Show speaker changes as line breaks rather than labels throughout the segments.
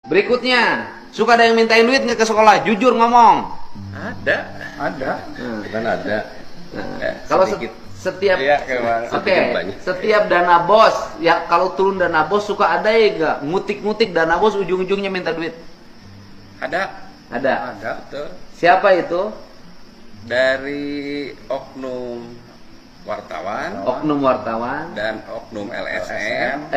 Berikutnya, suka ada yang mintain duit nggak ke sekolah? Jujur ngomong.
Ada.
Kan ada.
Kalau
sedikit.
setiap
Iya, kemana?
Oke,
sedikit banyak.
setiap dana bos, ya kalau turun dana bos suka ada ya nggak? Ngutik-ngutik dana bos ujung-ujungnya minta duit.
Ada.
Ada.
Ada. Betul.
Siapa itu?
Dari oknum wartawan
Oknum wartawan,
dan oknum LSM.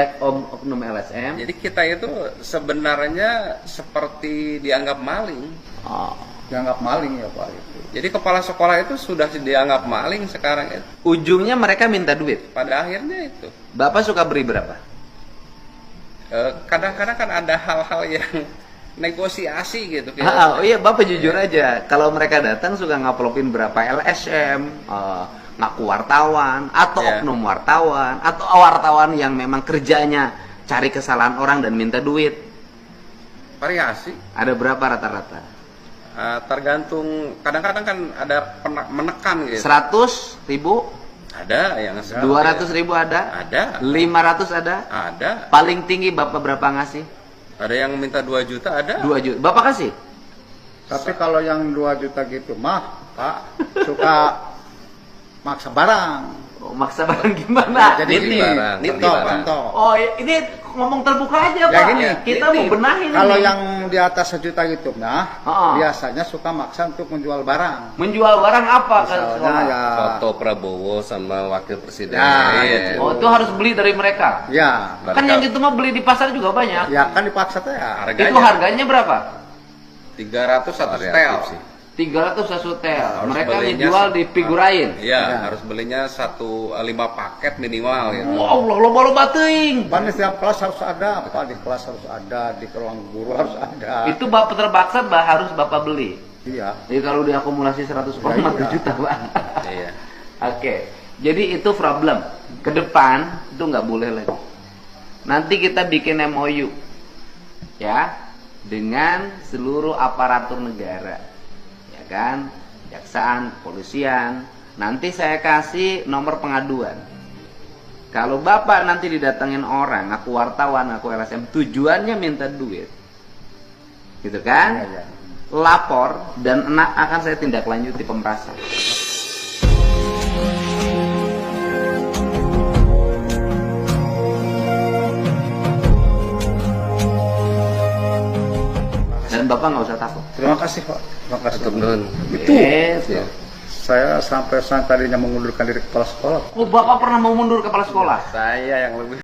oknum LSM.
Jadi kita itu sebenarnya seperti dianggap maling.
Oh.
Dianggap maling ya Pak itu.
Jadi kepala sekolah itu sudah dianggap maling sekarang itu.
Ujungnya mereka minta duit.
Pada akhirnya itu.
Bapak suka beri berapa?
Kadang-kadang kan ada hal-hal yang negosiasi gitu.
Oh iya, Bapak jujur aja. Kalau mereka datang suka ngaplopin berapa LSM, ngaku wartawan, atau
Ya.
oknum wartawan, atau wartawan yang memang kerjanya cari kesalahan orang dan minta duit.
Variasi.
Ada berapa rata-rata?
Tergantung, kadang-kadang kan ada menekan gitu.
100 ribu?
Ada yang
200 ribu ada?
Ada.
500 ada?
Ada.
Paling tinggi Bapak berapa ngasih?
Ada yang minta 2 juta ada.
2 juta. Bapak kasih?
Tapi kalau yang 2 juta gitu mah Pak suka maksa barang.
Oh, maksa barang gimana?
Jadi
Nitip
ini
barang,
contoh,
nitip barang.
contoh.
Oh, ini ngomong terbuka aja,
Ya,
Pak.
gini,
Kita
nitip.
mau benahin
Kalau
ini.
yang di atas 1 juta gitu nah
Oh.
biasanya suka maksa untuk menjual barang.
Menjual barang apa ke
Misalnya
sekolah?
ya
Foto Prabowo sama wakil presiden.
Ya,
Iya.
Oh, itu harus beli dari mereka.
ya
Kan yang itu mah beli di pasar juga banyak.
ya kan dipaksa tuh ya.
Itu harganya berapa?
300 satu
Variatif
setel.
sih.
300 satu tel.
Harus
Mereka
belinya
menjual di figurain.
Iya,
Ya.
harus belinya 5 paket minimal gitu.
Wow, loba-loba teuing.
Pan di setiap kelas harus ada, Pak di kelas harus ada, di ruang guru harus ada.
Itu Bapak terpaksa harus Bapak beli.
Iya.
Jadi kalau diakumulasi 100
Ya,
orang
iya.
1 juta, Pak.
Iya.
Oke. Jadi itu problem. Ke depan itu nggak boleh lagi. Nanti kita bikin MOU. Ya, dengan seluruh aparatur negara. Ya kan? Kejaksaan, kepolisian. Nanti saya kasih nomor pengaduan. Kalau Bapak nanti didatengin orang, ngaku wartawan, ngaku LSM, tujuannya minta duit. Gitu kan?
Iya, iya.
Lapor dan akan saya tindak lanjuti pemerasan. Dan Bapak nggak usah takut.
Terima kasih Pak. Terima kasih.
Teman.
Itu
Gitu.
saya sampai tadinya mengundurkan diri kepala sekolah.
Oh, Bapak pernah mau mundur kepala sekolah?
Saya yang lebih